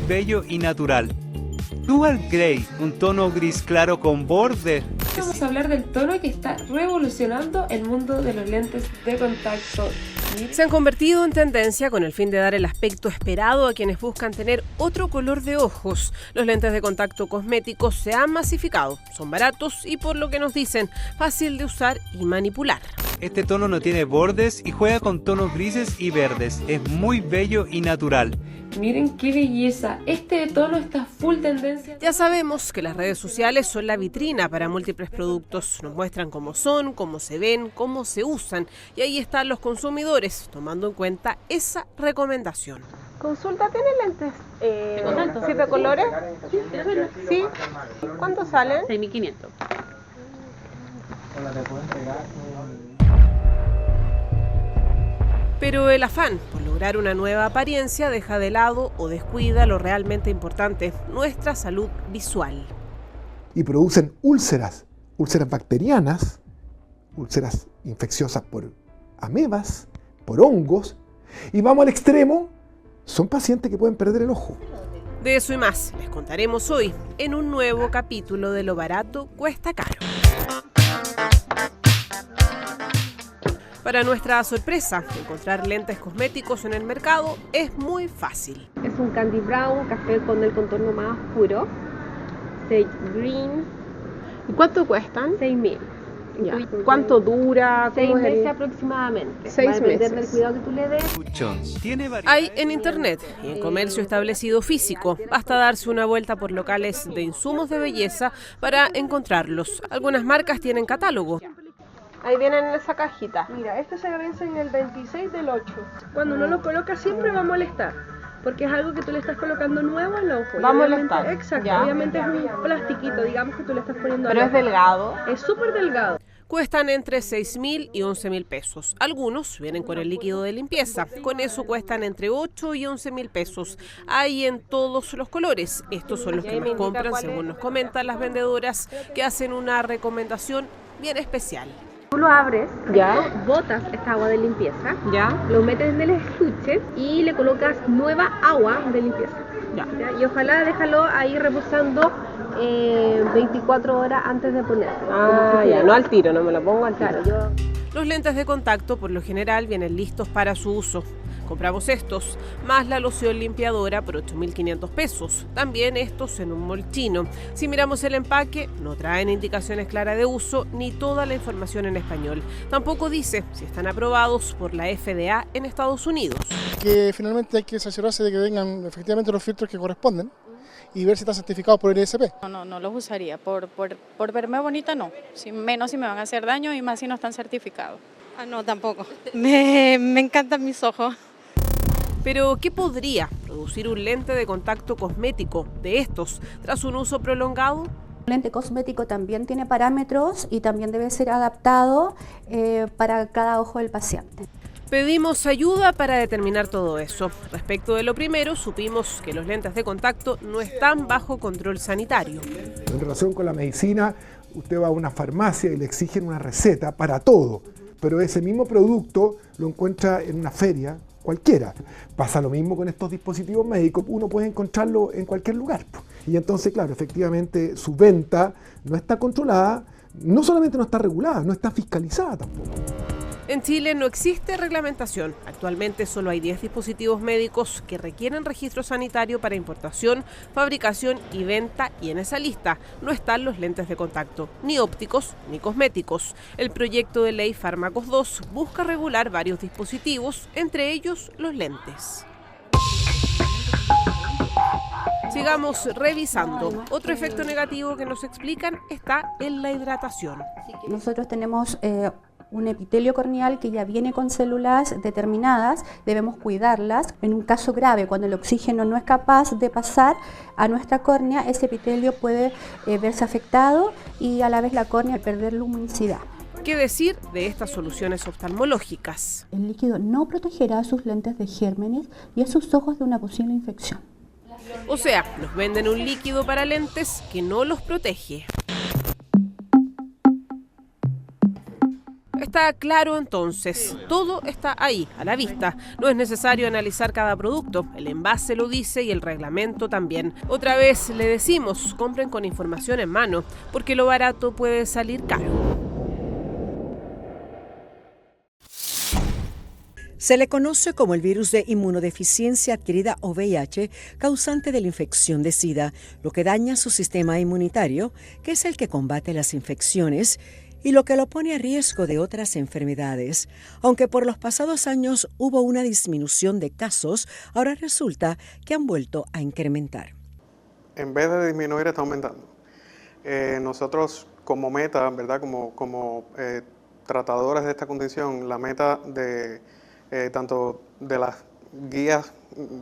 bello y natural. Dual Grey, un tono gris claro con borde. Vamos a hablar del tono que está revolucionando el mundo de los lentes de contacto. Se han convertido en tendencia con el fin de dar el aspecto esperado a quienes buscan tener otro color de ojos. Los lentes de contacto cosméticos se han masificado, son baratos y, por lo que nos dicen, fácil de usar y manipular. Este tono no tiene bordes y juega con tonos grises y verdes. Es muy bello y natural. Miren qué belleza, este tono está full tendencia. Ya sabemos que las redes sociales son la vitrina para múltiples productos. Nos muestran cómo son, cómo se ven, cómo se usan. Y ahí están los consumidores, tomando en cuenta esa recomendación. Consulta, ¿tiene lentes? ¿7 colores? Sí. ¿Cuánto salen? 6.500. Pero el afán por lograr una nueva apariencia deja de lado o descuida lo realmente importante, nuestra salud visual. Y producen úlceras bacterianas, úlceras infecciosas por amebas, por hongos, y vamos al extremo, son pacientes que pueden perder el ojo. De eso y más les contaremos hoy en un nuevo capítulo de Lo barato cuesta caro. Para nuestra sorpresa, encontrar lentes cosméticos en el mercado es muy fácil. Es un candy brown, café con el contorno más oscuro. Sage green. ¿Y cuánto cuestan? 6.000. Ya. ¿Cuánto dura? 6 meses aproximadamente. 6 Va a depender meses. del cuidado que tú le des. Hay en internet y en comercio establecido físico. Basta darse una vuelta por locales de insumos de belleza para encontrarlos. Algunas marcas tienen catálogo. Ahí vienen en esa cajita. Mira, este se vence en el 26 del 8. Cuando uno lo coloca siempre va a molestar, porque es algo que tú le estás colocando nuevo al ojo. Va a Y obviamente- molestar. Exacto, Ya. obviamente es un plastiquito, digamos, que tú le estás poniendo Pero al es ojo. delgado. Es súper delgado. Cuestan entre 6.000 y 11.000 pesos. Algunos vienen con el líquido de limpieza. Con eso cuestan entre 8 y 11.000 pesos. Hay en todos los colores. Estos son los que más compran, según nos comentan las vendedoras, que hacen una recomendación bien especial. Tú lo abres, Ya. botas esta agua de limpieza, ¿Ya? lo metes en el estuche y le colocas nueva agua de limpieza. Ya. ¿Ya? Y ojalá déjalo ahí reposando 24 horas antes de ponerlo. No al tiro, no me lo pongo al tiro. Claro, yo... Los lentes de contacto por lo general vienen listos para su uso. Compramos estos, más la loción limpiadora por 8.500 pesos. También estos en un molchino. Si miramos el empaque, no traen indicaciones claras de uso ni toda la información en español. Tampoco dice si están aprobados por la FDA en Estados Unidos. Que finalmente hay que asegurarse de que vengan efectivamente los filtros que corresponden y ver si están certificados por el ISP. No los usaría, por verme bonita no, menos si me van a hacer daño y más si no están certificados. No, tampoco, me encantan mis ojos. Pero, ¿qué podría producir un lente de contacto cosmético de estos tras un uso prolongado? El lente cosmético también tiene parámetros y también debe ser adaptado para cada ojo del paciente. Pedimos ayuda para determinar todo eso. Respecto de lo primero, supimos que los lentes de contacto no están bajo control sanitario. En relación con la medicina, usted va a una farmacia y le exigen una receta para todo, pero ese mismo producto lo encuentra en una feria cualquiera. Pasa lo mismo con estos dispositivos médicos, uno puede encontrarlo en cualquier lugar. Y entonces, claro, efectivamente su venta no está controlada, no solamente no está regulada, no está fiscalizada tampoco. En Chile no existe reglamentación. Actualmente solo hay 10 dispositivos médicos que requieren registro sanitario para importación, fabricación y venta, y en esa lista no están los lentes de contacto, ni ópticos ni cosméticos. El proyecto de ley Fármacos 2 busca regular varios dispositivos, entre ellos los lentes. Sigamos revisando. Otro efecto negativo que nos explican está en la hidratación. Nosotros tenemos un epitelio corneal que ya viene con células determinadas, debemos cuidarlas. En un caso grave, cuando el oxígeno no es capaz de pasar a nuestra córnea, ese epitelio puede verse afectado y a la vez la córnea perder luminosidad. ¿Qué decir de estas soluciones oftalmológicas? El líquido no protegerá a sus lentes de gérmenes y a sus ojos de una posible infección. O sea, nos venden un líquido para lentes que no los protege. Está claro entonces, todo está ahí, a la vista. No es necesario analizar cada producto, el envase lo dice y el reglamento también. Otra vez le decimos, compren con información en mano, porque lo barato puede salir caro. Se le conoce como el virus de inmunodeficiencia adquirida o VIH, causante de la infección de SIDA, lo que daña su sistema inmunitario, que es el que combate las infecciones, y lo que lo pone a riesgo de otras enfermedades. Aunque por los pasados años hubo una disminución de casos, ahora resulta que han vuelto a incrementar. En vez de disminuir, está aumentando. Nosotros como meta, ¿verdad? Como tratadores de esta condición, la meta de tanto de las guías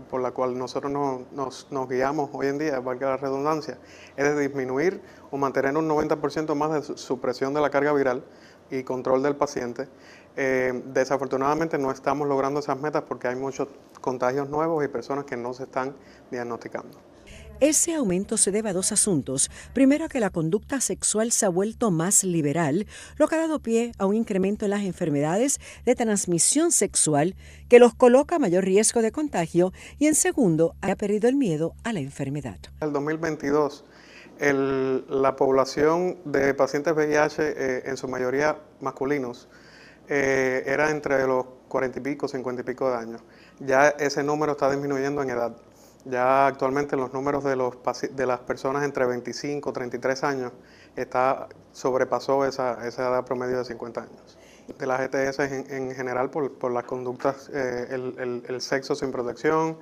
por la cual nosotros nos guiamos hoy en día, valga la redundancia, es de disminuir o mantener un 90% más de supresión de la carga viral y control del paciente. Desafortunadamente no estamos logrando esas metas porque hay muchos contagios nuevos y personas que no se están diagnosticando. Ese aumento se debe a dos asuntos. Primero, que la conducta sexual se ha vuelto más liberal, lo que ha dado pie a un incremento en las enfermedades de transmisión sexual que los coloca a mayor riesgo de contagio, y en segundo, ha perdido el miedo a la enfermedad. En el 2022, la población de pacientes VIH, en su mayoría masculinos, era entre los 40 y pico, 50 y pico de años. Ya ese número está disminuyendo en edad. Ya actualmente los números de las personas entre 25 y 33 años sobrepasó esa edad promedio de 50 años. De las ETS en general por las conductas, el sexo sin protección,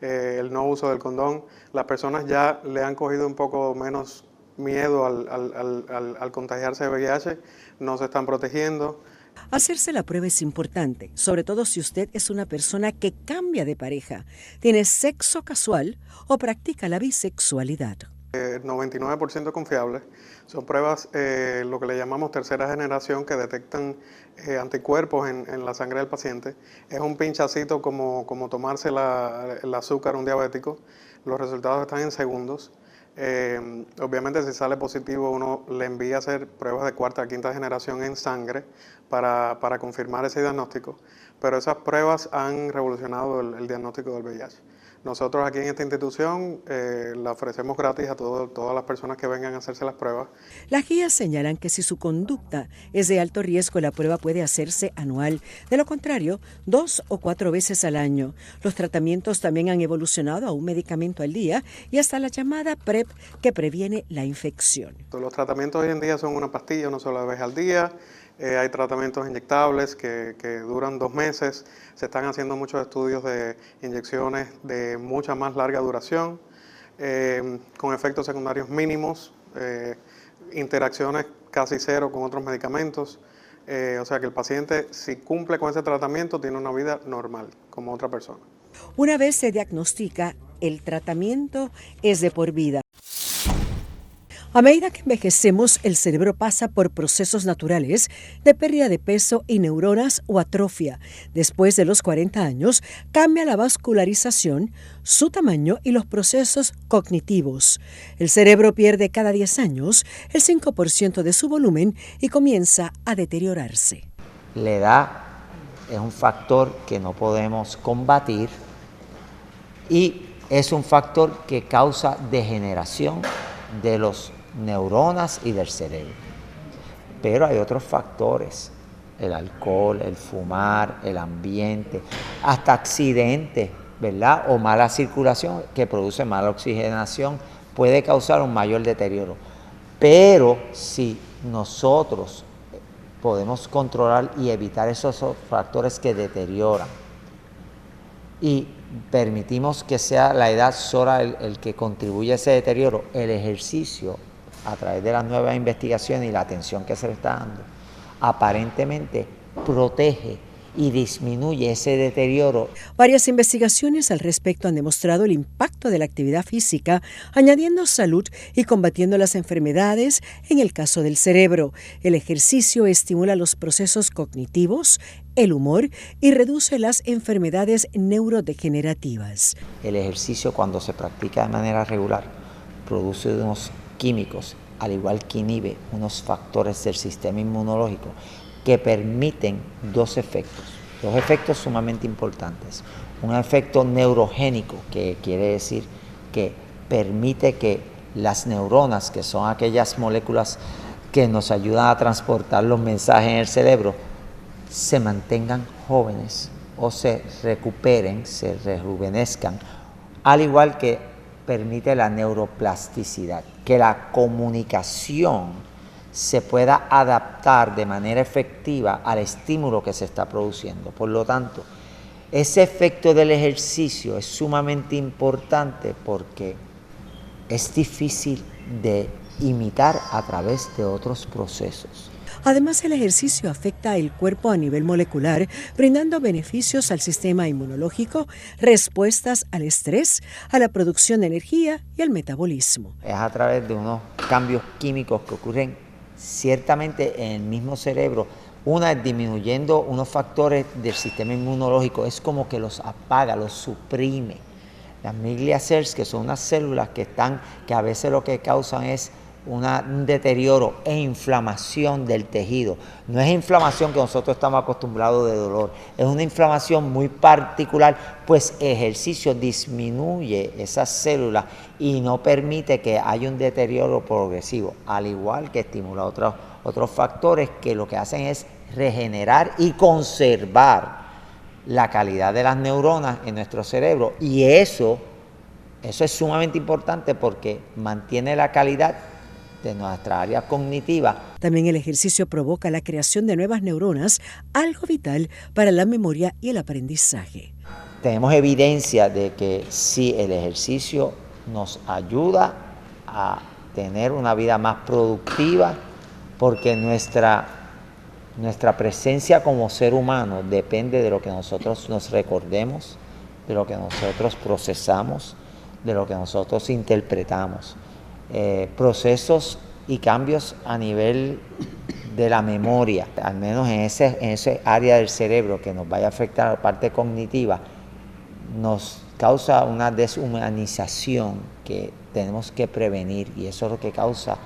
el no uso del condón, las personas ya le han cogido un poco menos miedo al contagiarse de VIH, no se están protegiendo. Hacerse la prueba es importante, sobre todo si usted es una persona que cambia de pareja, tiene sexo casual o practica la bisexualidad. 99% confiables. Son pruebas, lo que le llamamos tercera generación, que detectan anticuerpos en la sangre del paciente. Es un pinchacito como tomarse el azúcar a un diabético. Los resultados están en segundos. Obviamente si sale positivo uno le envía a hacer pruebas de cuarta a quinta generación en sangre para confirmar ese diagnóstico, pero esas pruebas han revolucionado el diagnóstico del VIH. Nosotros aquí en esta institución la ofrecemos gratis a todas las personas que vengan a hacerse las pruebas. Las guías señalan que si su conducta es de alto riesgo, la prueba puede hacerse anual. De lo contrario, 2 o 4 veces al año. Los tratamientos también han evolucionado a un medicamento al día y hasta la llamada PrEP, que previene la infección. Los tratamientos hoy en día son una pastilla, una sola vez al día. Hay tratamientos inyectables que duran 2 meses. Se están haciendo muchos estudios de inyecciones de mucha más larga duración, con efectos secundarios mínimos, interacciones casi cero con otros medicamentos. O sea que el paciente, si cumple con ese tratamiento, tiene una vida normal, como otra persona. Una vez se diagnostica, el tratamiento es de por vida. A medida que envejecemos, el cerebro pasa por procesos naturales de pérdida de peso y neuronas o atrofia. Después de los 40 años, cambia la vascularización, su tamaño y los procesos cognitivos. El cerebro pierde cada 10 años el 5% de su volumen y comienza a deteriorarse. La edad es un factor que no podemos combatir y es un factor que causa degeneración de los neuronas y del cerebro. Pero hay otros factores, el alcohol, el fumar, el ambiente, hasta accidentes, ¿verdad? O mala circulación que produce mala oxigenación, puede causar un mayor deterioro. Pero si nosotros podemos controlar y evitar esos factores que deterioran y permitimos que sea la edad sola el que contribuye a ese deterioro, el ejercicio a través de las nuevas investigaciones y la atención que se le está dando, aparentemente protege y disminuye ese deterioro. Varias investigaciones al respecto han demostrado el impacto de la actividad física, añadiendo salud y combatiendo las enfermedades en el caso del cerebro. El ejercicio estimula los procesos cognitivos, el humor y reduce las enfermedades neurodegenerativas. El ejercicio, cuando se practica de manera regular, produce unos químicos, al igual que inhibe unos factores del sistema inmunológico, que permiten dos efectos sumamente importantes. Un efecto neurogénico, que quiere decir que permite que las neuronas, que son aquellas moléculas que nos ayudan a transportar los mensajes en el cerebro, se mantengan jóvenes o se recuperen, se rejuvenezcan, al igual que permite la neuroplasticidad, que la comunicación se pueda adaptar de manera efectiva al estímulo que se está produciendo. Por lo tanto, ese efecto del ejercicio es sumamente importante porque es difícil de imitar a través de otros procesos. Además, el ejercicio afecta el cuerpo a nivel molecular, brindando beneficios al sistema inmunológico, respuestas al estrés, a la producción de energía y al metabolismo. Es a través de unos cambios químicos que ocurren ciertamente en el mismo cerebro. Una es disminuyendo unos factores del sistema inmunológico, es como que los apaga, los suprime. Las miclia cells, que son unas células que a veces lo que causan es un deterioro e inflamación del tejido. No es inflamación que nosotros estamos acostumbrados de dolor, es una inflamación muy particular, pues ejercicio disminuye esas células y no permite que haya un deterioro progresivo, al igual que estimula otros factores que lo que hacen es regenerar y conservar la calidad de las neuronas en nuestro cerebro, y eso es sumamente importante porque mantiene la calidad de nuestra área cognitiva. También el ejercicio provoca la creación de nuevas neuronas, algo vital para la memoria y el aprendizaje. Tenemos evidencia de que sí, el ejercicio nos ayuda a tener una vida más productiva, porque nuestra presencia como ser humano depende de lo que nosotros nos recordemos, de lo que nosotros procesamos, de lo que nosotros interpretamos. Procesos y cambios a nivel de la memoria, al menos en ese área del cerebro que nos vaya a afectar la parte cognitiva, nos causa una deshumanización que tenemos que prevenir, y eso es lo que causa,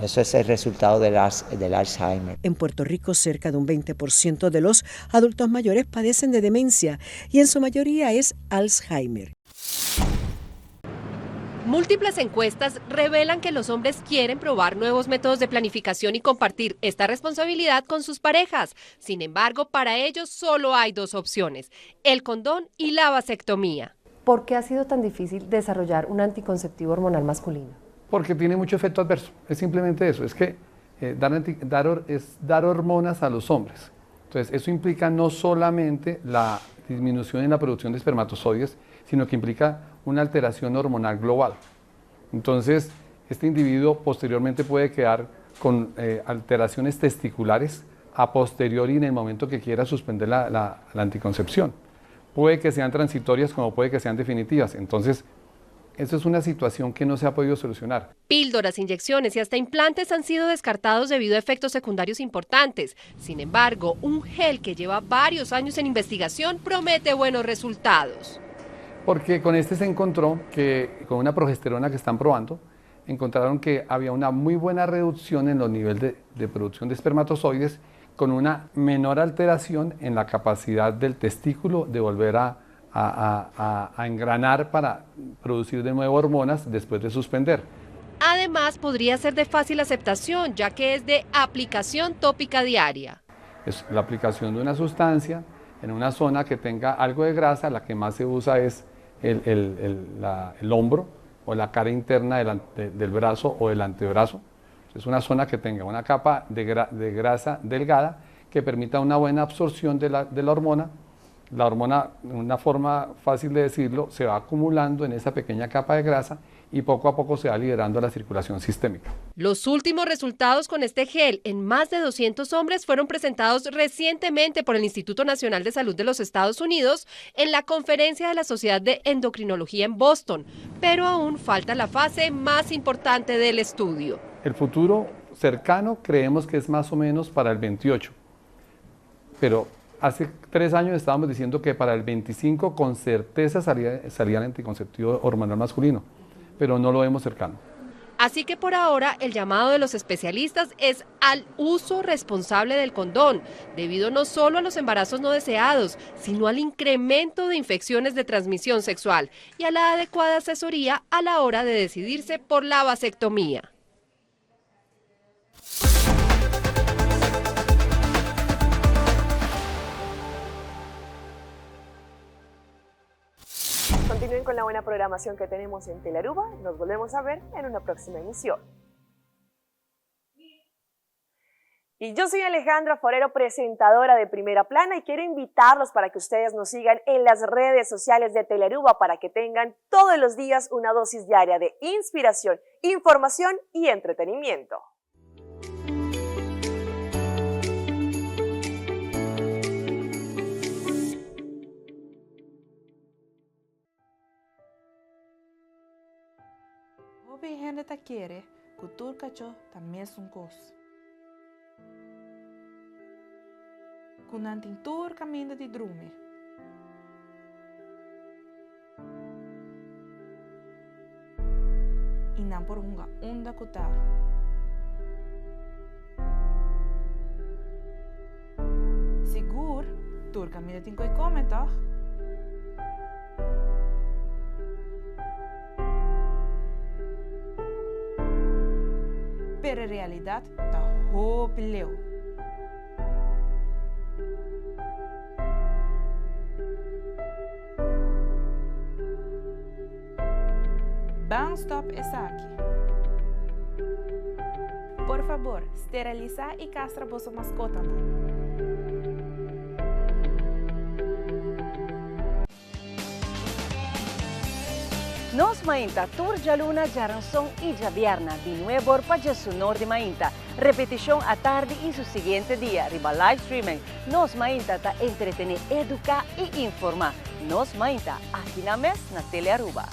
eso es el resultado del Alzheimer. En Puerto Rico, cerca de un 20% de los adultos mayores padecen de demencia y en su mayoría es Alzheimer. Múltiples encuestas revelan que los hombres quieren probar nuevos métodos de planificación y compartir esta responsabilidad con sus parejas. Sin embargo, para ellos solo hay dos opciones: el condón y la vasectomía. ¿Por qué ha sido tan difícil desarrollar un anticonceptivo hormonal masculino? Porque tiene mucho efecto adverso. Es simplemente eso, es que dar hormonas a los hombres. Entonces, eso implica no solamente la disminución en la producción de espermatozoides, sino que implica una alteración hormonal global. Entonces, este individuo posteriormente puede quedar con alteraciones testiculares a posteriori en el momento que quiera suspender la anticoncepción. Puede que sean transitorias como puede que sean definitivas. Entonces, esto es una situación que no se ha podido solucionar. Píldoras, inyecciones y hasta implantes han sido descartados debido a efectos secundarios importantes. Sin embargo, un gel que lleva varios años en investigación promete buenos resultados. Porque con este se encontró que con una progesterona que están probando, encontraron que había una muy buena reducción en los niveles de producción de espermatozoides, con una menor alteración en la capacidad del testículo de volver a engranar para producir de nuevo hormonas después de suspender. Además, podría ser de fácil aceptación, ya que es de aplicación tópica diaria. Es la aplicación de una sustancia en una zona que tenga algo de grasa. La que más se usa es el hombro o la cara interna del brazo o del antebrazo. Es una zona que tenga una capa de grasa delgada que permita una buena absorción de la hormona. La hormona, una forma fácil de decirlo, se va acumulando en esa pequeña capa de grasa y poco a poco se va liberando a la circulación sistémica. Los últimos resultados con este gel en más de 200 hombres fueron presentados recientemente por el Instituto Nacional de Salud de los Estados Unidos en la conferencia de la Sociedad de Endocrinología en Boston, pero aún falta la fase más importante del estudio. El futuro cercano creemos que es más o menos para el 28, pero hace 3 años estábamos diciendo que para el 25 con certeza salía el anticonceptivo hormonal masculino, pero no lo vemos cercano. Así que por ahora el llamado de los especialistas es al uso responsable del condón, debido no solo a los embarazos no deseados, sino al incremento de infecciones de transmisión sexual y a la adecuada asesoría a la hora de decidirse por la vasectomía. Continúen con la buena programación que tenemos en Telearuba. Nos volvemos a ver en una próxima emisión. Y yo soy Alejandra Forero, presentadora de Primera Plana, y quiero invitarlos para que ustedes nos sigan en las redes sociales de Telearuba para que tengan todos los días una dosis diaria de inspiración, información y entretenimiento. Obi gente ta quiere, cultura cacho también es un cos. Kunan tintur caminda di drume. Inan por unga unda kuta. Sigur, tur caminda tinko e come toch? Pero en realidad está hopeleu. Banstop está aquí. Por favor, esteriliza y castra vuestra mascota. Nos Mainta, Turja Luna, Jaranson y Javierna, de nuevo para su norte Mainta. Repetición a tarde y su siguiente día, riba live streaming. Nos Mainta ta entretener, educar y informar. Nos Mainta, aquí na mes, na Telearuba.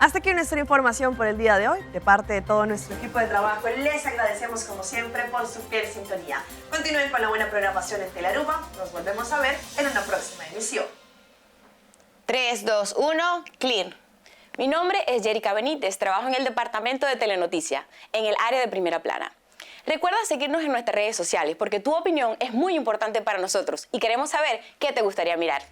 Hasta aquí nuestra información por el día de hoy. De parte de todo nuestro equipo de trabajo, les agradecemos como siempre por su fiel sintonía. Continúen con la buena programación en Telearuba. Nos volvemos a ver en una próxima emisión. 3, 2, 1, clear. Mi nombre es Jerica Benítez, trabajo en el departamento de Telenoticia, en el área de Primera Plana. Recuerda seguirnos en nuestras redes sociales porque tu opinión es muy importante para nosotros y queremos saber qué te gustaría mirar.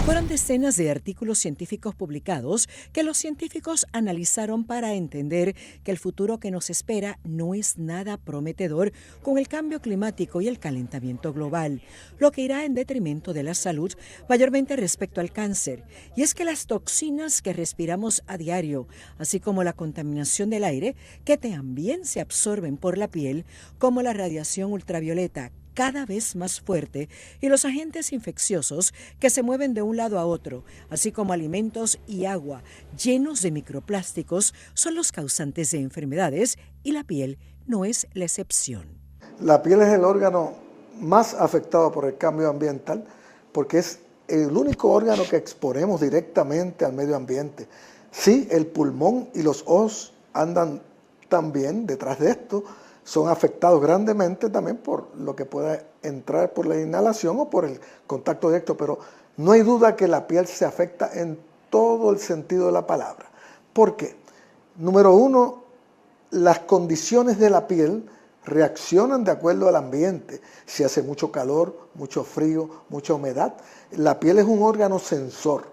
Fueron decenas de artículos científicos publicados que los científicos analizaron para entender que el futuro que nos espera no es nada prometedor con el cambio climático y el calentamiento global, lo que irá en detrimento de la salud, mayormente respecto al cáncer. Y es que las toxinas que respiramos a diario, así como la contaminación del aire, que también se absorben por la piel, como la radiación ultravioleta, cada vez más fuerte, y los agentes infecciosos que se mueven de un lado a otro, así como alimentos y agua llenos de microplásticos, son los causantes de enfermedades y la piel no es la excepción. La piel es el órgano más afectado por el cambio ambiental porque es el único órgano que exponemos directamente al medio ambiente. Sí, el pulmón y los ojos andan también detrás de esto, son afectados grandemente también por lo que pueda entrar por la inhalación o por el contacto directo, pero no hay duda que la piel se afecta en todo el sentido de la palabra. ¿Por qué? Número uno, las condiciones de la piel reaccionan de acuerdo al ambiente. Si hace mucho calor, mucho frío, mucha humedad, la piel es un órgano sensor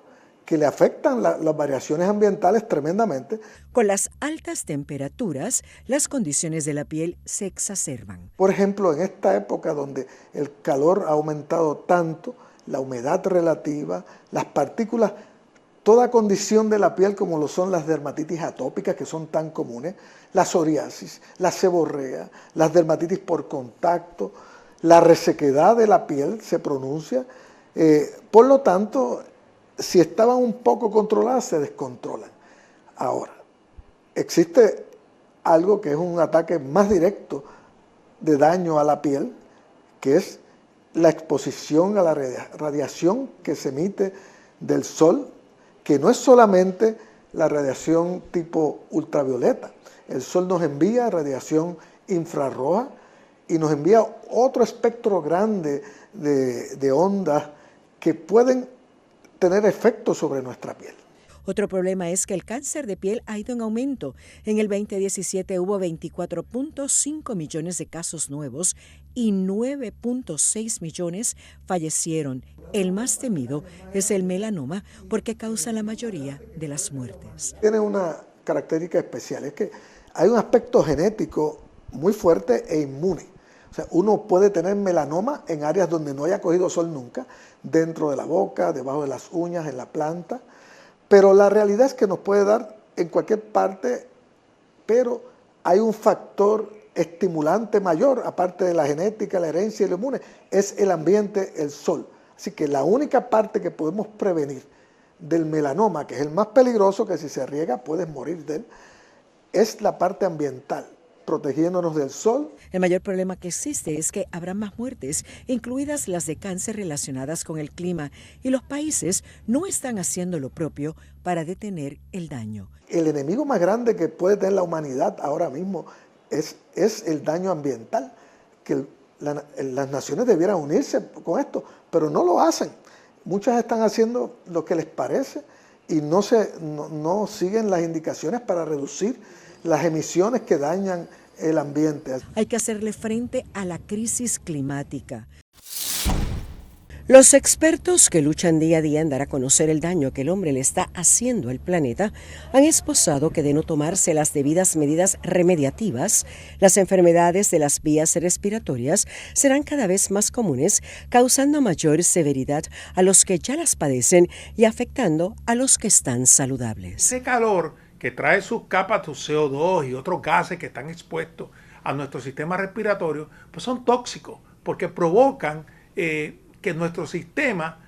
que le afectan las variaciones ambientales tremendamente. Con las altas temperaturas, las condiciones de la piel se exacerban. Por ejemplo, en esta época donde el calor ha aumentado tanto, la humedad relativa, las partículas, toda condición de la piel como lo son las dermatitis atópicas que son tan comunes, la psoriasis, la seborrea, las dermatitis por contacto, la resequedad de la piel se pronuncia. Por lo tanto, si estaban un poco controladas, se descontrolan. Ahora, existe algo que es un ataque más directo de daño a la piel, que es la exposición a la radiación que se emite del sol, que no es solamente la radiación tipo ultravioleta. El sol nos envía radiación infrarroja y nos envía otro espectro grande de ondas que pueden tener efectos sobre nuestra piel. Otro problema es que el cáncer de piel ha ido en aumento. En el 2017 hubo 24.5 millones de casos nuevos y 9.6 millones fallecieron. El más temido es el melanoma porque causa la mayoría de las muertes. Tiene una característica especial, es que hay un aspecto genético muy fuerte e inmune. O sea, uno puede tener melanoma en áreas donde no haya cogido sol nunca, dentro de la boca, debajo de las uñas, en la planta. Pero la realidad es que nos puede dar en cualquier parte, pero hay un factor estimulante mayor, aparte de la genética, la herencia y lo inmune, es el ambiente, el sol. Así que la única parte que podemos prevenir del melanoma, que es el más peligroso, que si se riega puedes morir de él, es la parte ambiental, protegiéndonos del sol. El mayor problema que existe es que habrá más muertes, incluidas las de cáncer relacionadas con el clima, y los países no están haciendo lo propio para detener el daño. El enemigo más grande que puede tener la humanidad ahora mismo es el daño ambiental, que las naciones debieran unirse con esto, pero no lo hacen. Muchas están haciendo lo que les parece y no siguen las indicaciones para reducir las emisiones que dañan el ambiente. Hay que hacerle frente a la crisis climática. Los expertos que luchan día a día en dar a conocer el daño que el hombre le está haciendo al planeta han esbozado que de no tomarse las debidas medidas remediativas, las enfermedades de las vías respiratorias serán cada vez más comunes, causando mayor severidad a los que ya las padecen y afectando a los que están saludables. Ese calor que trae sus capas de CO2 y otros gases que están expuestos a nuestro sistema respiratorio, pues son tóxicos porque provocan que nuestro sistema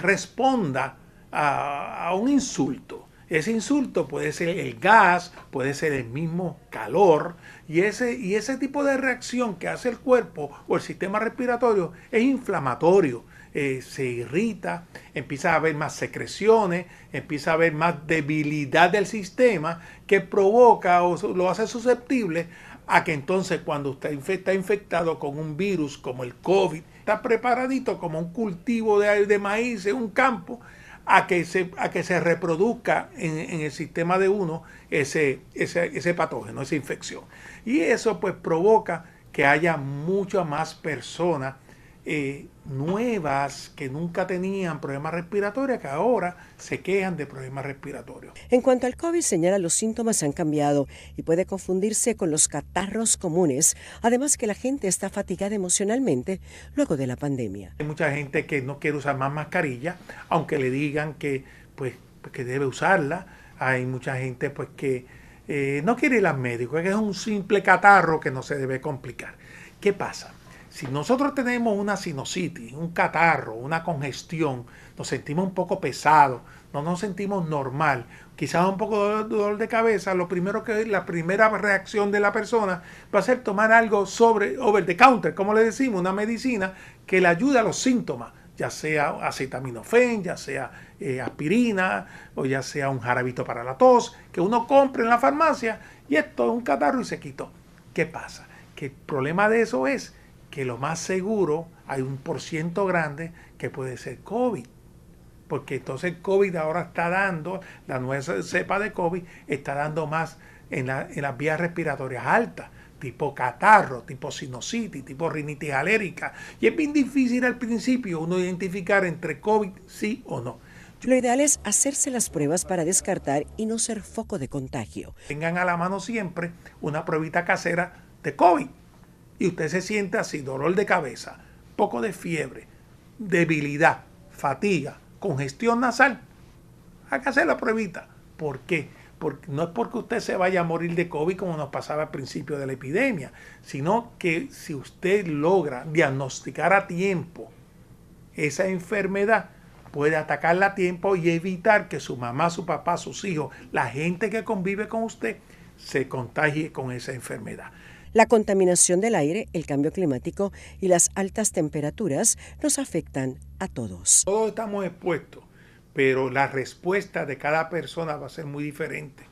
responda a un insulto. Ese insulto puede ser el gas, puede ser el mismo calor, y ese tipo de reacción que hace el cuerpo o el sistema respiratorio es inflamatorio. Se irrita, empieza a haber más secreciones, empieza a haber más debilidad del sistema que provoca o lo hace susceptible a que entonces cuando usted está infectado con un virus como el COVID, está preparadito como un cultivo de maíz en un campo a que se reproduzca en el sistema de uno ese patógeno, esa infección. Y eso pues provoca que haya muchas más personas nuevas que nunca tenían problemas respiratorios, que ahora se quejan de problemas respiratorios. En cuanto al COVID, señala, los síntomas han cambiado y puede confundirse con los catarros comunes, además que la gente está fatigada emocionalmente luego de la pandemia. Hay mucha gente que no quiere usar más mascarilla, aunque le digan que debe usarla. Hay mucha gente pues que no quiere ir al médico, que es un simple catarro que no se debe complicar. ¿Qué pasa? Si nosotros tenemos una sinusitis, un catarro, una congestión, nos sentimos un poco pesados, no nos sentimos normal, quizás un poco de dolor de cabeza, la primera reacción de la persona va a ser tomar algo over the counter, como le decimos, una medicina que le ayude a los síntomas, ya sea acetaminofén, ya sea aspirina o ya sea un jarabito para la tos, que uno compre en la farmacia y esto es un catarro y se quitó. ¿Qué pasa? Que el problema de eso es que lo más seguro, hay un % grande que puede ser COVID. Porque entonces el COVID ahora está dando, la nueva cepa de COVID está dando más en las vías respiratorias altas, tipo catarro, tipo sinusitis, tipo rinitis alérgica. Y es bien difícil al principio uno identificar entre COVID sí o no. Lo ideal es hacerse las pruebas para descartar y no ser foco de contagio. Tengan a la mano siempre una pruebita casera de COVID. Y usted se siente así, dolor de cabeza, poco de fiebre, debilidad, fatiga, congestión nasal, hágase la pruebita. ¿Por qué? Porque no es porque usted se vaya a morir de COVID como nos pasaba al principio de la epidemia, sino que si usted logra diagnosticar a tiempo esa enfermedad, puede atacarla a tiempo y evitar que su mamá, su papá, sus hijos, la gente que convive con usted, se contagie con esa enfermedad. La contaminación del aire, el cambio climático y las altas temperaturas nos afectan a todos. Todos estamos expuestos, pero la respuesta de cada persona va a ser muy diferente.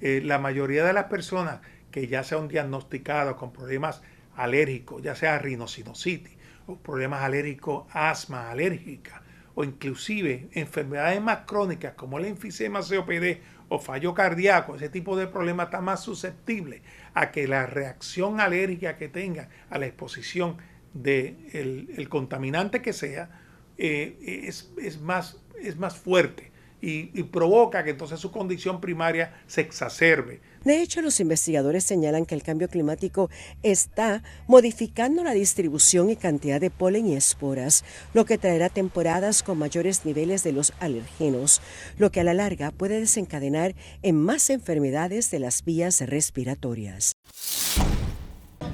La mayoría de las personas que ya sean diagnosticadas con problemas alérgicos, ya sea rinosinusitis o problemas alérgicos, asma alérgica, o inclusive enfermedades más crónicas como el enfisema COPD o fallo cardíaco, ese tipo de problemas está más susceptible a que la reacción alérgica que tenga a la exposición del contaminante que sea es más fuerte y provoca que entonces su condición primaria se exacerbe. De hecho, los investigadores señalan que el cambio climático está modificando la distribución y cantidad de polen y esporas, lo que traerá temporadas con mayores niveles de los alergenos, lo que a la larga puede desencadenar en más enfermedades de las vías respiratorias.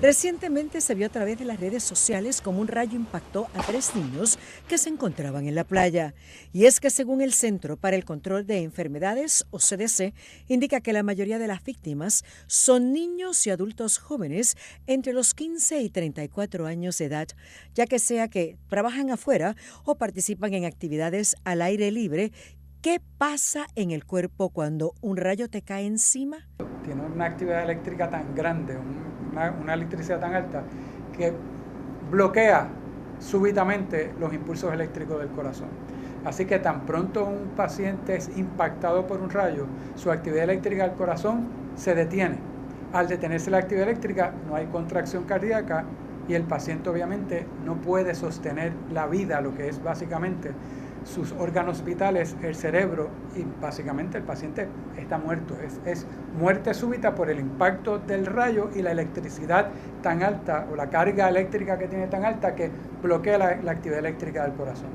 Recientemente se vio a través de las redes sociales cómo un rayo impactó a 3 niños que se encontraban en la playa. Y es que según el Centro para el Control de Enfermedades, o CDC, indica que la mayoría de las víctimas son niños y adultos jóvenes entre los 15 y 34 años de edad, ya que sea que trabajan afuera o participan en actividades al aire libre. ¿Qué pasa en el cuerpo cuando un rayo te cae encima? Tiene una actividad eléctrica tan grande, una electricidad tan alta, que bloquea súbitamente los impulsos eléctricos del corazón. Así que tan pronto un paciente es impactado por un rayo, su actividad eléctrica del corazón se detiene. Al detenerse la actividad eléctrica, no hay contracción cardíaca y el paciente obviamente no puede sostener la vida, lo que es básicamente sus órganos vitales, el cerebro, y básicamente el paciente está muerto. Es muerte súbita por el impacto del rayo y la electricidad tan alta, o la carga eléctrica que tiene tan alta, que bloquea la actividad eléctrica del corazón.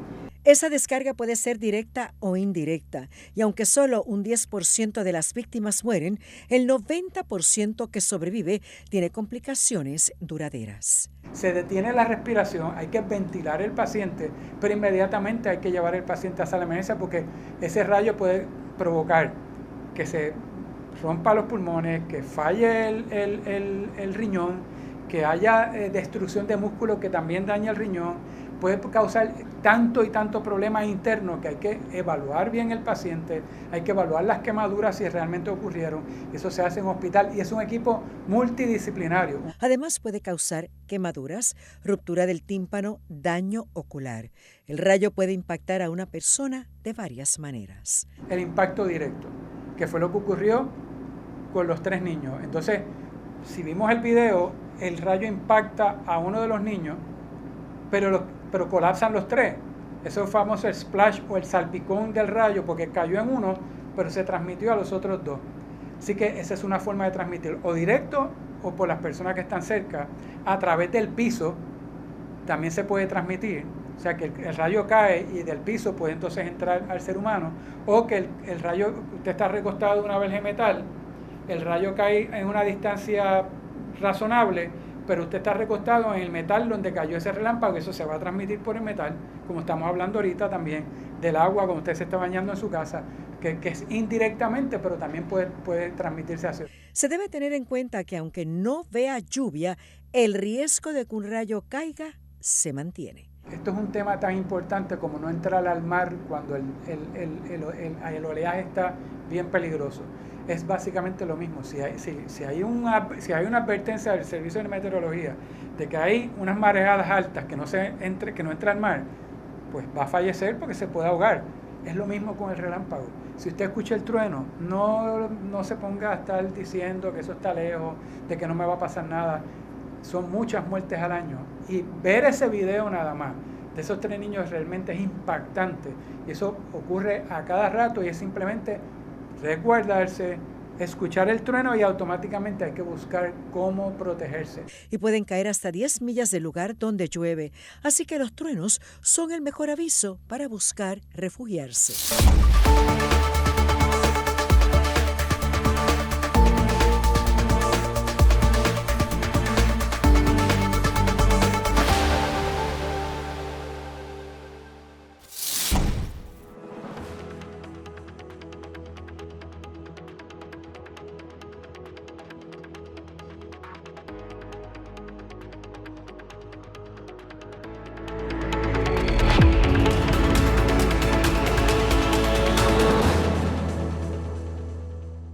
Esa descarga puede ser directa o indirecta, y aunque solo un 10% de las víctimas mueren, el 90% que sobrevive tiene complicaciones duraderas. Se detiene la respiración, hay que ventilar el paciente, pero inmediatamente hay que llevar el paciente a sala de emergencia porque ese rayo puede provocar que se rompa los pulmones, que falle el riñón, que haya destrucción de músculo que también daña el riñón. Puede causar tanto y tanto problema interno que hay que evaluar bien el paciente, hay que evaluar las quemaduras si realmente ocurrieron. Eso se hace en hospital y es un equipo multidisciplinario. Además puede causar quemaduras, ruptura del tímpano, daño ocular. El rayo puede impactar a una persona de varias maneras. El impacto directo, que fue lo que ocurrió con los 3 niños. Entonces, si vimos el video, el rayo impacta a uno de los niños, pero colapsan los 3. Eso es famoso el splash o el salpicón del rayo, porque cayó en uno, pero se transmitió a los otros 2. Así que esa es una forma de transmitir, o directo o por las personas que están cerca. A través del piso también se puede transmitir, o sea que el rayo cae y del piso puede entonces entrar al ser humano, o que el rayo, usted está recostado en una verja de metal, el rayo cae en una distancia razonable, pero usted está recostado en el metal donde cayó ese relámpago, eso se va a transmitir por el metal, como estamos hablando ahorita también, del agua cuando usted se está bañando en su casa, que es indirectamente, pero también puede transmitirse así. Se debe tener en cuenta que aunque no vea lluvia, el riesgo de que un rayo caiga se mantiene. Esto es un tema tan importante como no entrar al mar cuando el oleaje está bien peligroso. Es básicamente lo mismo. Si hay una advertencia del Servicio de Meteorología de que hay unas marejadas altas que no entra al mar, pues va a fallecer porque se puede ahogar. Es lo mismo con el relámpago. Si usted escucha el trueno, no se ponga a estar diciendo que eso está lejos, de que no me va a pasar nada. Son muchas muertes al año. Y ver ese video nada más de esos 3 niños realmente es impactante. Y eso ocurre a cada rato y es simplemente resguardarse, escuchar el trueno y automáticamente hay que buscar cómo protegerse. Y pueden caer hasta 10 millas del lugar donde llueve, así que los truenos son el mejor aviso para buscar refugiarse.